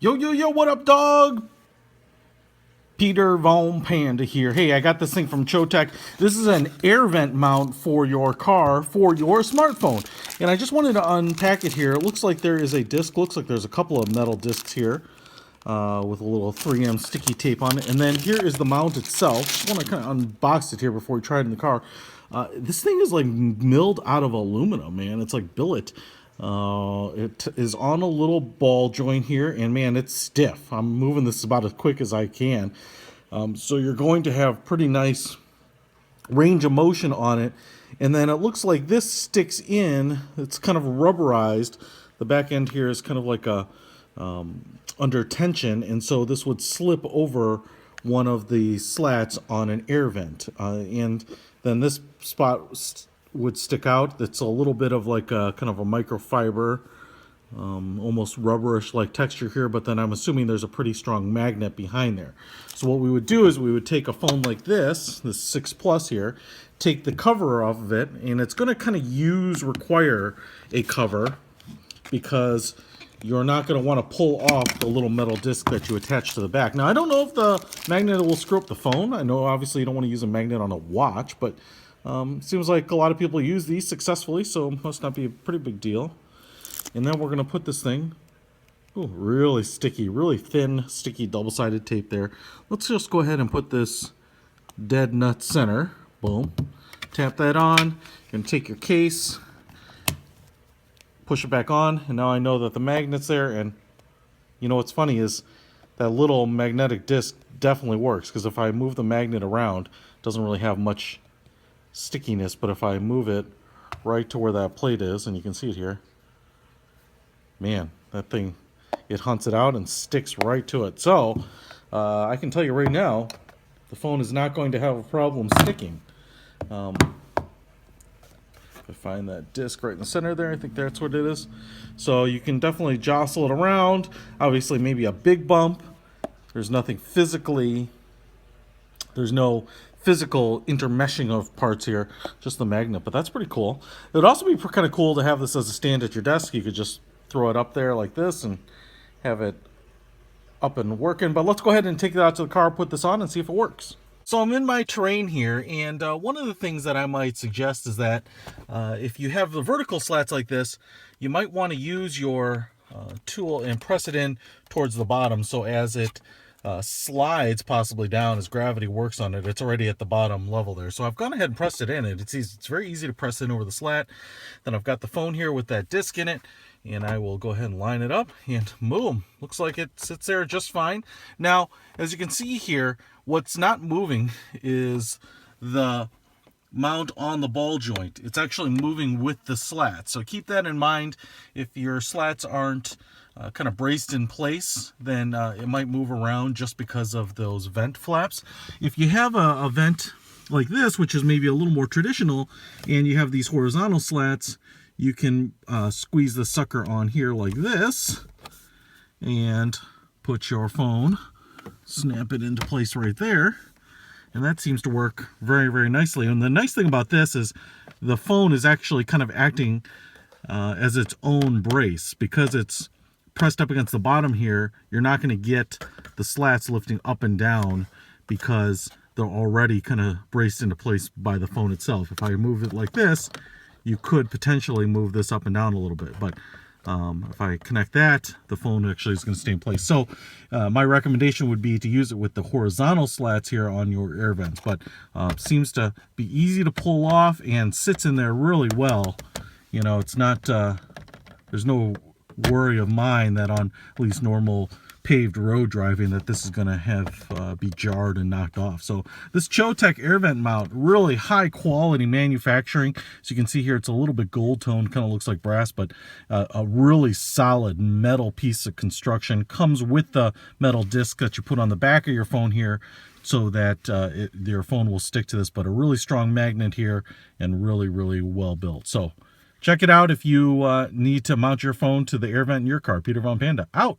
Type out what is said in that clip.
Yo, yo, yo, what up, dog? Peter Von Panda here. Hey, I got this thing from CHOETECH. This is an air vent mount for your car, for your smartphone. And I just wanted to unpack it here. It looks like there is a disc. Looks like there's a couple of metal discs here with a little 3M sticky tape on it. And then here is the mount itself. Just want to kind of unbox it here before we try it in the car. This thing is like milled out of aluminum, man. It's like billet. It is on a little ball joint here, and man, it's stiff. I'm moving this about as quick as I can. So you're going to have pretty nice range of motion on it. And then it looks like this sticks in. It's kind of rubberized. The back end here is kind of like a under tension, and so this would slip over one of the slats on an air vent. And then this spot would stick out. That's a little bit of like a kind of a microfiber, almost rubberish like texture here, but then I'm assuming there's a pretty strong magnet behind there. So what we would do is we would take a phone like this 6 Plus here, take the cover off of it, and it's going to kind of require a cover because you're not going to want to pull off the little metal disc that you attach to the back. Now, I don't know if the magnet will screw up the phone. I know obviously you don't want to use a magnet on a watch, but seems like a lot of people use these successfully, so it must not be a pretty big deal. And then we're going to put this thing, ooh, really sticky, really thin, sticky double-sided tape there. Let's just go ahead and put this dead nut center. Boom. Tap that on. You're going to take your case, push it back on, and now I know that the magnet's there. And you know what's funny is that little magnetic disc definitely works, because if I move the magnet around, it doesn't really have much stickiness, but if I move it right to where that plate is, and you can see it here, man, that thing, it hunts it out and sticks right to it. So I can tell you right now, the phone is not going to have a problem sticking. If I find that disc right in the center there, I think that's what it is. So you can definitely jostle it around. Obviously, maybe a big bump. There's nothing physically, there's no physical intermeshing of parts here, just the magnet, but that's pretty cool. It would also be kind of cool to have this as a stand at your desk. You could just throw it up there like this and have it up and working. But let's go ahead and take it out to the car, put this on, and see if it works. So I'm in my terrain here, and one of the things that I might suggest is that if you have the vertical slats like this, you might want to use your tool and press it in towards the bottom, so as it slides possibly down, as gravity works on it, it's already at the bottom level there. So I've gone ahead and pressed it in, and it's very easy to press in over the slat. Then I've got the phone here with that disc in it, and I will go ahead and line it up, and boom, looks like it sits there just fine. Now, as you can see here, what's not moving is the mount on the ball joint. It's actually moving with the slat. So keep that in mind. If your slats aren't kind of braced in place, then it might move around just because of those vent flaps. If you have a vent like this, which is maybe a little more traditional, and you have these horizontal slats, you can squeeze the sucker on here like this and put your phone, snap it into place right there, and that seems to work very, very nicely. And the nice thing about this is the phone is actually kind of acting as its own brace. Because it's pressed up against the bottom here, you're not going to get the slats lifting up and down because they're already kind of braced into place by the phone itself. If I move it like this, you could potentially move this up and down a little bit, but if I connect that, the phone actually is going to stay in place. So my recommendation would be to use it with the horizontal slats here on your air vents, but seems to be easy to pull off and sits in there really well. You know, it's not, there's no worry of mine that on at least normal paved road driving that this is going to have be jarred and knocked off. So this CHOETECH air vent mount, really high quality manufacturing. As you can see here, it's a little bit gold toned, kind of looks like brass, but a really solid metal piece of construction. Comes with the metal disc that you put on the back of your phone here, so that your phone will stick to this, but a really strong magnet here and really, really well built. So check it out if you need to mount your phone to the air vent in your car. Peter Von Panda, out.